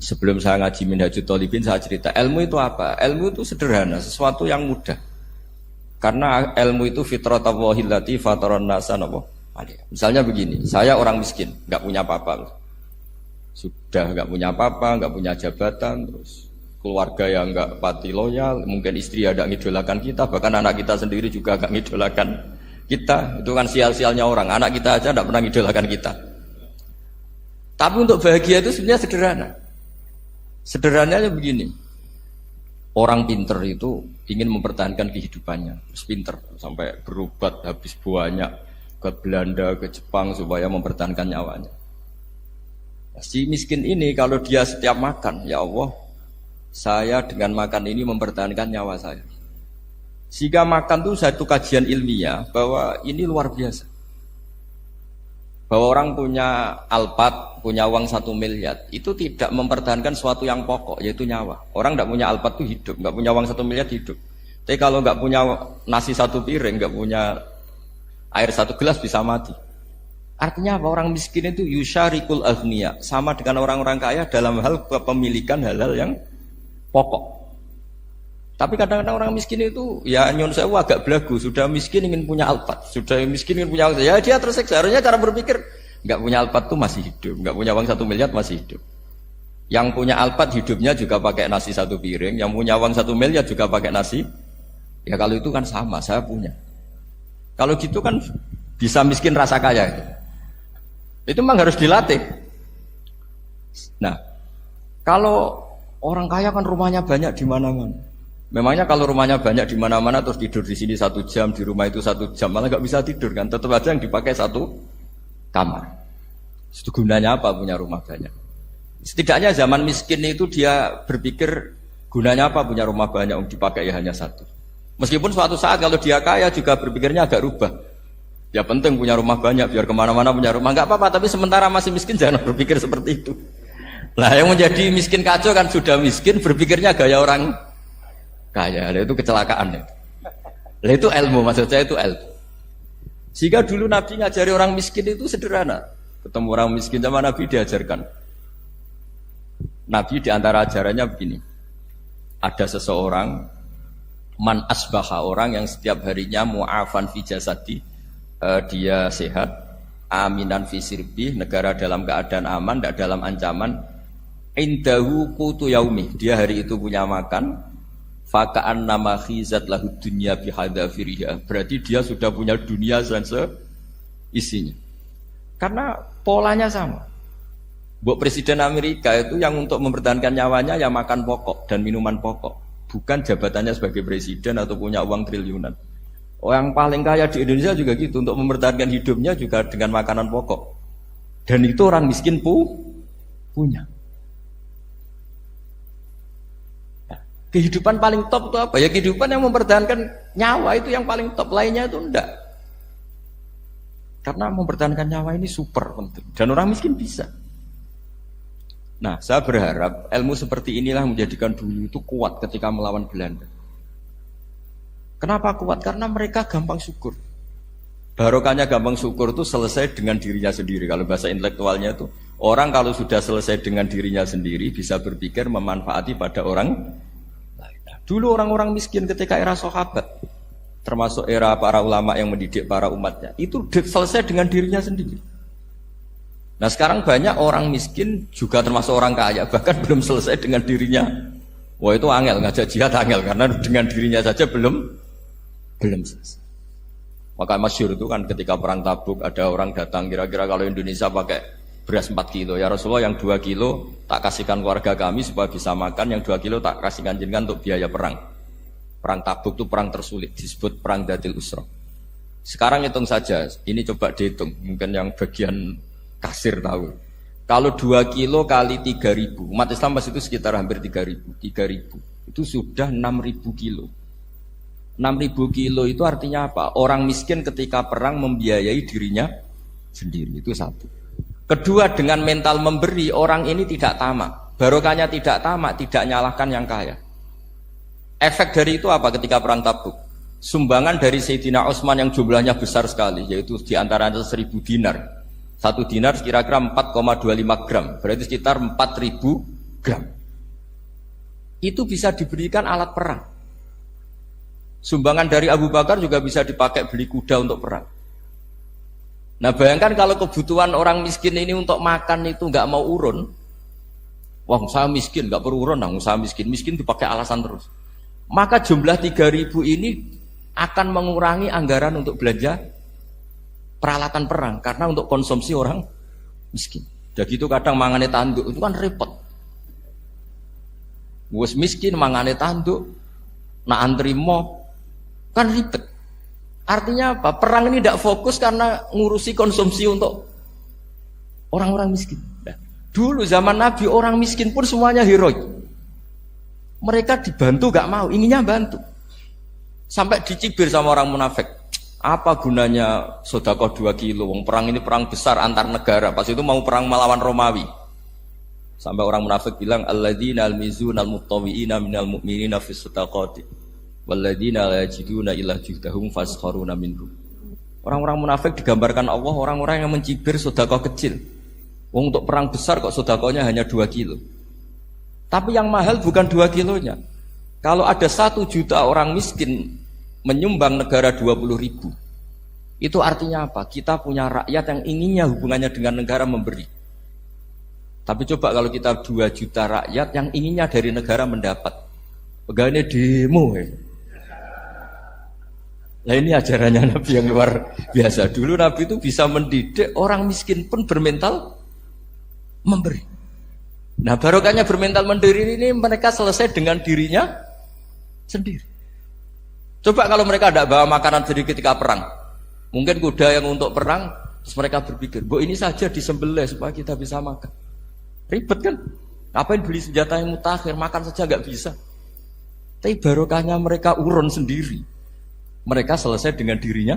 Sebelum saya ngaji Minhajul Thalibin saya cerita ilmu itu apa? Ilmu itu sederhana, sesuatu yang mudah. Karena ilmu itu fitratallahi allati fataran nasa napa? Misalnya begini, saya orang miskin, nggak punya apa-apa. Sudah nggak punya apa-apa, nggak punya jabatan, terus keluarga yang nggak pati loyal, mungkin istri ada ngidolakan kita, bahkan anak kita sendiri juga nggak ngidolakan kita. Itu kan sial-sialnya orang, anak kita aja nggak pernah ngidolakan kita. Tapi untuk bahagia itu sebenarnya sederhana. Sederhananya begini, orang pinter itu ingin mempertahankan kehidupannya, terus pinter sampai berobat habis banyak ke Belanda, ke Jepang supaya mempertahankan nyawanya. Si miskin ini kalau dia setiap makan, ya Allah, saya dengan makan ini mempertahankan nyawa saya. Sehingga makan itu satu kajian ilmiah bahwa ini luar biasa. Bahwa orang punya Alphard, punya uang 1 miliar, itu tidak mempertahankan sesuatu yang pokok, yaitu nyawa. Orang tidak punya Alphard itu hidup, nggak punya uang 1 miliar hidup. Tapi kalau nggak punya nasi 1 piring, nggak punya air 1 gelas bisa mati. Artinya apa? Orang miskin itu yusyarikul aghniya, sama dengan orang-orang kaya dalam hal kepemilikan hal-hal yang pokok. Tapi kadang-kadang orang miskin itu ya nyon sewu agak belagu, sudah miskin ingin punya Alphard, sudah miskin ingin punya uang, ya dia tersiksa. Harusnya cara berpikir nggak punya Alphard tuh masih hidup, nggak punya uang 1 miliar masih hidup. Yang punya Alphard hidupnya juga pakai nasi 1 piring, yang punya uang 1 miliar juga pakai nasi. Ya kalau itu kan sama, saya punya. Kalau gitu kan bisa miskin rasa kaya itu. Itu memang harus dilatih. Nah, kalau orang kaya kan rumahnya banyak di mana-mana. Memangnya kalau rumahnya banyak di mana-mana terus tidur di sini 1 jam, di rumah itu 1 jam, malah nggak bisa tidur kan? Tetap aja yang dipakai 1 kamar. Itu gunanya apa punya rumah banyak? Setidaknya zaman miskin itu dia berpikir gunanya apa punya rumah banyak untuk dipakai ya hanya 1. Meskipun suatu saat kalau dia kaya juga berpikirnya agak rubah. Ya penting punya rumah banyak biar kemana-mana punya rumah, nggak apa-apa. Tapi sementara masih miskin jangan berpikir seperti itu. Nah yang menjadi miskin kacau kan sudah miskin berpikirnya gaya orang kaya, itu kecelakaan ya. Nah itu ilmu, maksud saya itu ilmu. Sehingga dulu Nabi ngajari orang miskin itu sederhana. Ketemu orang miskin sama Nabi diajarkan. Nabi diantara ajarannya begini. Ada seseorang man asbaha, orang yang setiap harinya mu'afan fi jasadi, dia sehat, aminan fi sirbi, negara dalam keadaan aman, tidak dalam ancaman. Indahu qutu yaumi, dia hari itu punya makan. Faka'an nama khizat lahu dunya bihadzafiriha, berarti dia sudah punya dunia dan seisinya. Karena polanya sama. Buat Presiden Amerika itu yang untuk mempertahankan nyawanya ya makan pokok dan minuman pokok, bukan jabatannya sebagai presiden atau punya uang triliunan. Orang paling kaya di Indonesia juga gitu, untuk mempertahankan hidupnya juga dengan makanan pokok. Dan itu orang miskin punya. Kehidupan paling top itu apa? Ya kehidupan yang mempertahankan nyawa itu yang paling top, lainnya itu enggak. Karena mempertahankan nyawa ini super penting. Dan orang miskin bisa. Nah, saya berharap ilmu seperti inilah menjadikan dulu itu kuat ketika melawan Belanda. Kenapa kuat? Karena mereka gampang syukur. Barokahnya gampang syukur itu selesai dengan dirinya sendiri. Kalau bahasa intelektualnya itu, orang kalau sudah selesai dengan dirinya sendiri bisa berpikir memanfaati pada orang lain. Dulu orang-orang miskin ketika era sahabat, termasuk era para ulama yang mendidik para umatnya, itu selesai dengan dirinya sendiri. Nah sekarang banyak orang miskin juga termasuk orang kaya, bahkan belum selesai dengan dirinya. Wah itu angel, ngajak jihad angel, karena dengan dirinya saja belum selesai. Maka masyhur itu kan ketika perang Tabuk ada orang datang, kira-kira kalau Indonesia pakai beras 4 kilo, ya Rasulullah yang 2 kilo tak kasihkan keluarga kami supaya bisa makan, yang 2 kilo tak kasihkan jenengan untuk biaya perang. Perang Tabuk itu perang tersulit, disebut perang Dhatil Usra. Sekarang hitung saja, ini coba dihitung, mungkin yang bagian kasir tahu. Kalau 2 kilo kali 3.000, umat Islam pas itu sekitar hampir 3.000. Itu sudah 6.000 kilo. 6.000 kilo itu artinya apa? Orang miskin ketika perang membiayai dirinya sendiri, itu satu. Kedua, dengan mental memberi, orang ini tidak tamak. Barokahnya tidak tamak, tidak nyalahkan yang kaya. Efek dari itu apa ketika perang Tabuk? Sumbangan dari Sayyidina Utsman yang jumlahnya besar sekali, yaitu diantaranya 1.000 dinar. 1 dinar kira-kira 4,25 gram, berarti sekitar 4.000 gram. Itu bisa diberikan alat perang. Sumbangan dari Abu Bakar juga bisa dipakai beli kuda untuk perang. Nah bayangkan kalau kebutuhan orang miskin ini untuk makan itu nggak mau urun, wah saya miskin nggak perlu urun, saya miskin dipakai alasan terus. Maka jumlah 3.000 ini akan mengurangi anggaran untuk belanja peralatan perang karena untuk konsumsi orang miskin. Jadi itu kadang mangane tanduk itu kan repot. Wes miskin mangane tanduk, nak antri mo kan ribet. Artinya apa? Perang ini tidak fokus karena ngurusi konsumsi untuk orang-orang miskin. Nah, dulu zaman Nabi orang miskin pun semuanya heroik. Mereka dibantu gak mau, inginnya bantu. Sampai dicibir sama orang munafik. Apa gunanya sedekah 2 kilo? Wong perang ini perang besar antar negara. Pas itu mau perang melawan Romawi. Sampai orang munafik bilang alladzina almizuna almuttawiina minal mu'minina fis sadaqati. Walladzina la yajiduna illa juhdahum faskharuna minhum. Orang-orang munafik digambarkan Allah orang-orang yang mencibir sedekah kecil. Wong untuk perang besar kok sedekahnya hanya 2 kilo. Tapi yang mahal bukan 2 kilonya. Kalau ada 1 juta orang miskin menyumbang negara 20.000, itu artinya apa? Kita punya rakyat yang inginnya hubungannya dengan negara memberi. Tapi coba kalau kita 2 juta rakyat yang inginnya dari negara mendapat, pegawainya demo ya. Nah ini ajarannya Nabi yang luar biasa. Dulu Nabi itu bisa mendidik orang miskin pun bermental memberi. Nah barokahnya bermental mandiri ini mereka selesai dengan dirinya sendiri. Coba kalau mereka tidak bawa makanan sendiri ketika perang, mungkin kuda yang untuk perang, terus mereka berpikir, bu ini saja disembelih supaya kita bisa makan. Ribet kan? Ngapain beli senjata yang mutakhir, makan saja nggak bisa. Tapi barokahnya mereka urun sendiri. Mereka selesai dengan dirinya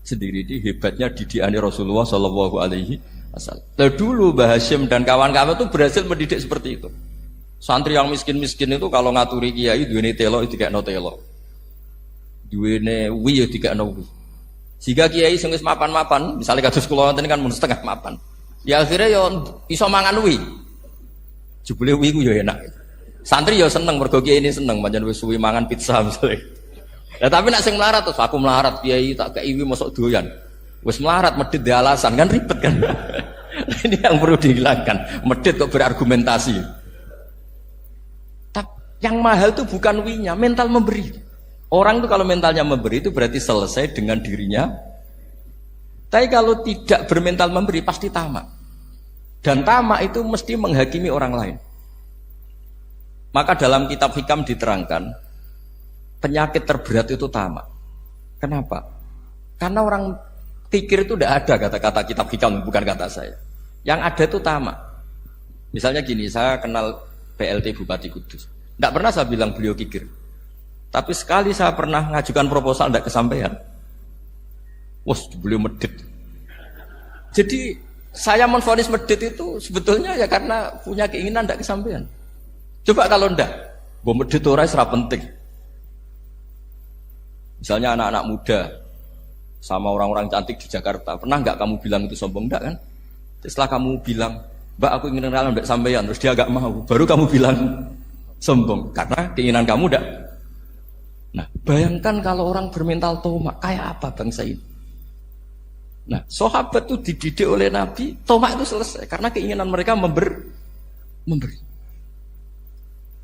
sendiri. Ini hebatnya didikan Rasulullah Shallallahu Alaihi Wasallam. Dulu Mbah Hashim dan kawan-kawan itu berhasil mendidik seperti itu. Santri yang miskin-miskin itu kalau ngaturi kiai duwene telo itu kayak no telo, duwene wi ya tidak no wi. Jika kiai sing wis mapan-mapan, misalnya kados kula wonten kan mun setengah mapan, ya akhirnya yo iso mangan wi. Jebule wi ku yo enak. Santri yo seneng mergo kiai ini seneng pancen wis suwi mangan pizza misalnya. Ya tapi nak sing melarat terus aku melarat kiai tak kei wi mosok doyan. Wis melarat medhit di alasan kan ribet kan. Ini yang perlu dihilangkan. Medhit kok berargumentasi. Tapi yang mahal itu bukan winya, mental memberi. Orang itu kalau mentalnya memberi itu berarti selesai dengan dirinya. Tapi kalau tidak bermental memberi pasti tamak. Dan tamak itu mesti menghakimi orang lain. Maka dalam kitab Hikam diterangkan penyakit terberat itu tamak. Kenapa? Karena orang pikir itu tidak ada kata-kata kitab Hikam, bukan kata saya. Yang ada itu tamak. Misalnya gini, saya kenal PLT Bupati Kudus. Tidak pernah saya bilang beliau kikir. Tapi sekali saya pernah ngajukan proposal tidak kesampaian. Wah, beliau medit. Jadi saya menvonis medit itu sebetulnya ya karena punya keinginan tidak kesampaian. Coba kalau tidak, gue medit orang serap penting. Misalnya anak-anak muda sama orang-orang cantik di Jakarta, pernah nggak kamu bilang itu sombong? Enggak kan? Setelah kamu bilang, Mbak aku ingin kenal tidak sampeyan, terus dia agak mau, baru kamu bilang sombong karena keinginan kamu tidak. Nah, bayangkan kalau orang bermental tomak, kayak apa bangsa ini? Nah, sahabat itu dididik oleh Nabi, tomak itu selesai karena keinginan mereka memberi.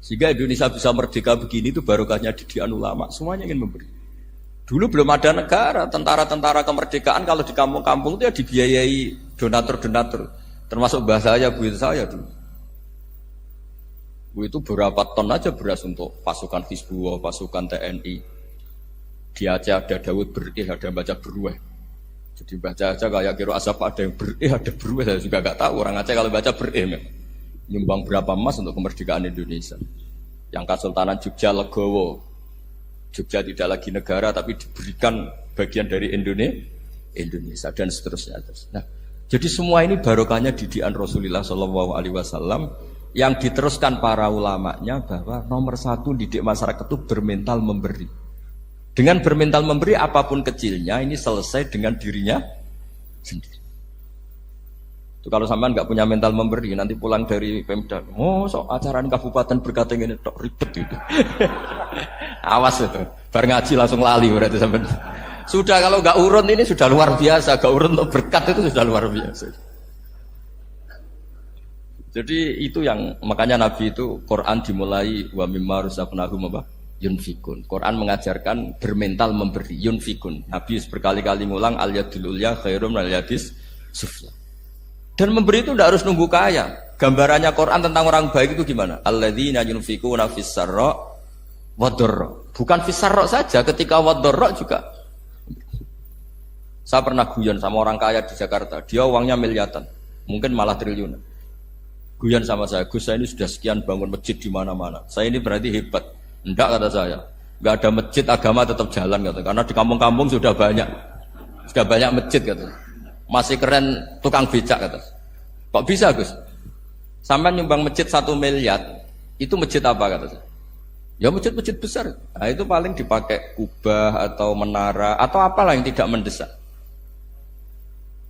Sehingga Indonesia bisa merdeka begini itu barokahnya didikan ulama, semuanya ingin memberi. Dulu belum ada negara, tentara-tentara kemerdekaan kalau di kampung-kampung itu ya dibiayai donatur-donatur, termasuk bahasa saya, bu saya dulu. Bu itu berapa ton aja beras untuk pasukan Hizbullah, pasukan TNI. Di Aceh ada Daud berih, ada yang baca berueh. Jadi baca aja kayak kira asap ada yang berih, ada berueh, saya juga gak tahu orang Aceh kalau baca berih. Nyumbang berapa emas untuk kemerdekaan Indonesia. Yang Kesultanan Jogja Legowo. Jogja tidak lagi negara tapi diberikan bagian dari Indonesia dan seterusnya. Nah, jadi semua ini barokahnya didikan Rasulullah SAW yang diteruskan para ulamanya bahwa nomor 1 didik masyarakat itu bermental memberi. Dengan bermental memberi apapun kecilnya ini selesai dengan dirinya sendiri. Itu kalau sampean nggak punya mental memberi, nanti pulang dari Pemda, sok acara kabupaten berkata ini tok ribet itu. Awas itu, bar ngaji langsung lali berarti sampean. Sudah kalau nggak urun ini sudah luar biasa, nggak urun untuk berkat itu sudah luar biasa. Jadi itu yang makanya Nabi itu Quran dimulai wa mimma razaqnahum yunfikun. Quran mengajarkan bermental memberi yunfikun. Nabi berkali-kali ngulang al yadul ulya khairum al yadis sufla. Dan memberi itu tidak harus nunggu kaya. Gambarannya Quran tentang orang baik itu gimana? Alladzina yunfikuna fis sarra wadharra. Bukan fis sarra saja, ketika wadharra juga. Saya pernah guyon sama orang kaya di Jakarta. Dia uangnya miliaran, mungkin malah triliunan. Guyon sama saya, Gus, saya ini sudah sekian bangun masjid di mana-mana. Saya ini berarti hebat. Enggak, kata saya. Enggak ada masjid, agama tetap jalan, kata. Karena di kampung-kampung sudah banyak masjid, kata. Masih keren tukang becak, kata. Kok bisa, Gus? Sampai nyumbang masjid 1 miliar, itu masjid apa, kata saya? Ya masjid-masjid besar. Nah, itu paling dipakai kubah atau menara atau apalah yang tidak mendesak.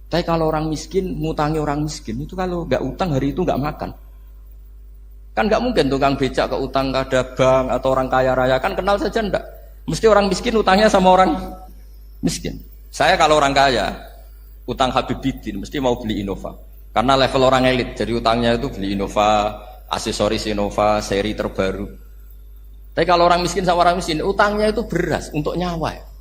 Tapi kalau orang miskin, ngutangi orang miskin itu kalau nggak utang hari itu nggak makan. Kan nggak mungkin tukang becak ke utang ke ada bank atau orang kaya raya, kan kenal saja enggak. Mesti orang miskin utangnya sama orang miskin. Saya kalau orang kaya utang Habibidin mesti mau beli Innova. Karena level orang elit, jadi utangnya itu beli Innova, aksesoris Innova, seri terbaru. Tapi kalau orang miskin sama orang miskin, utangnya itu beras untuk nyawa.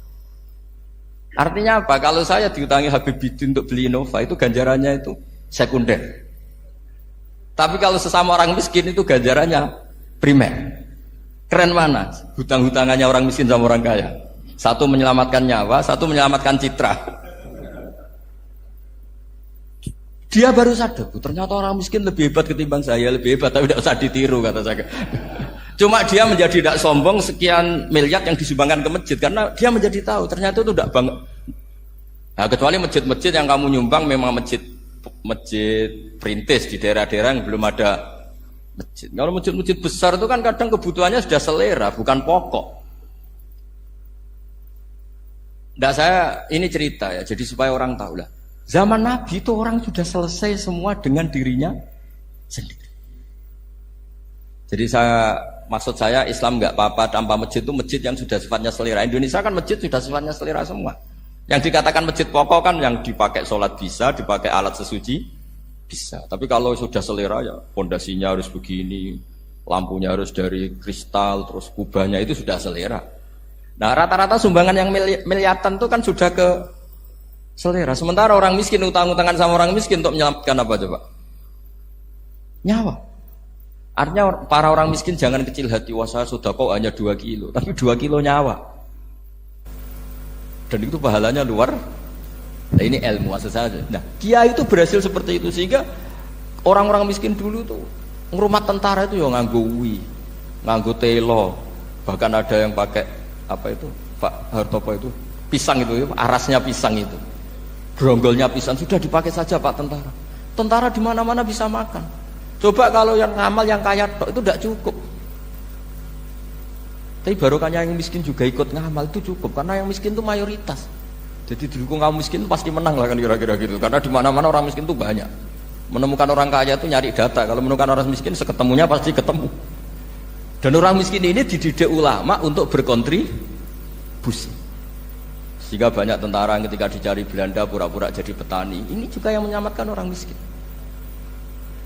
Artinya apa? Kalau saya diutangi Habibidin untuk beli Innova, itu ganjarannya itu sekunder. Tapi kalau sesama orang miskin itu ganjarannya primer. Keren mana? Hutang-hutangannya orang miskin sama orang kaya. Satu menyelamatkan nyawa, satu menyelamatkan citra. Dia baru sadar, ternyata orang miskin lebih hebat ketimbang saya, lebih hebat, tapi tidak usah ditiru, kata saya. Cuma dia menjadi tidak sombong sekian miliar yang disumbangkan ke masjid, karena dia menjadi tahu ternyata itu tidak banget. Nah, kecuali masjid-masjid yang kamu nyumbang memang masjid perintis di daerah-daerah yang belum ada masjid. Kalau masjid-masjid besar itu kan kadang kebutuhannya sudah selera, bukan pokok. Nah, saya ini cerita ya, jadi supaya orang tahu lah. Zaman Nabi itu orang sudah selesai semua dengan dirinya sendiri. Jadi maksud saya Islam nggak apa-apa tanpa masjid itu masjid yang sudah sifatnya selera. Indonesia kan masjid sudah sifatnya selera semua. Yang dikatakan masjid pokok kan yang dipakai sholat bisa, dipakai alat sesuci bisa. Tapi kalau sudah selera ya pondasinya harus begini, lampunya harus dari kristal, terus kubahnya itu sudah selera. Nah rata-rata sumbangan yang miliatan itu kan sudah ke selera. Sementara orang miskin utang-utangan sama orang miskin untuk menyelamatkan apa coba? Nyawa. Artinya para orang miskin jangan kecil hati, wah saya sedekah hanya 2 kilo, tapi 2 kilo nyawa. Dan itu pahalanya luar. Nah ini ilmu asal saja. Nah Kiai itu berhasil seperti itu sehingga orang-orang miskin dulu tuh ngrumat tentara itu ya nganggo wi, nganggo telo, bahkan ada yang pakai apa itu Pak Hartopo itu pisang itu, arasnya pisang itu. Gronggolnya pisang sudah dipakai saja Pak tentara. Tentara di mana-mana bisa makan. Coba kalau yang ngamal yang kaya tok itu tidak cukup. Tapi barokahnya yang miskin juga ikut ngamal itu cukup karena yang miskin itu mayoritas. Jadi didukung kaum miskin pasti menang lah kan kira-kira gitu. Karena di mana-mana orang miskin itu banyak. Menemukan orang kaya itu nyari data. Kalau menemukan orang miskin seketemunya pasti ketemu. Dan orang miskin ini dididik ulama untuk berkontribusi. Sehingga banyak tentara yang ketika dicari Belanda pura-pura jadi petani. Ini juga yang menyelamatkan orang miskin.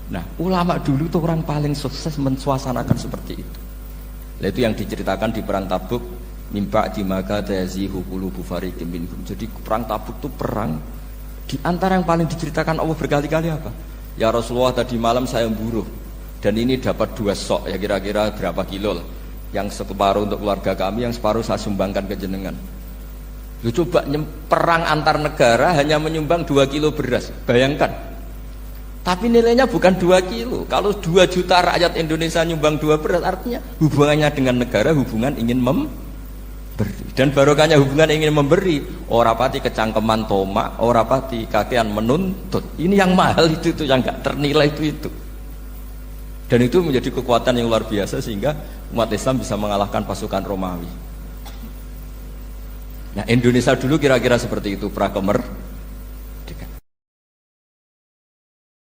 Nah, ulama dulu tuh orang paling sukses mensuasanakan seperti itu. Nah, itu yang diceritakan di perang Tabuk, mimpa dimaka tazihu qulubu fariqin minhum. Jadi perang Tabuk itu perang di antara yang paling diceritakan Allah berkali-kali apa? Ya Rasulullah tadi malam saya buruh dan ini dapat 2 sok ya kira-kira berapa kilo lah. Yang separuh untuk keluarga kami, yang separuh saya sumbangkan ke jenengan. Lu coba perang antar negara hanya menyumbang 2 kilo beras, bayangkan. Tapi nilainya bukan 2 kilo. Kalau 2 juta rakyat Indonesia nyumbang 2 beras, artinya hubungannya dengan negara hubungan ingin memberi. Dan barokahnya hubungan ingin memberi, ora pati kecangkeman tomak, ora pati kakean menuntut. Ini yang mahal itu yang gak ternilai itu. Dan itu menjadi kekuatan yang luar biasa sehingga umat Islam bisa mengalahkan pasukan Romawi. Nah Indonesia dulu kira-kira seperti itu, pra-kemerdekaan.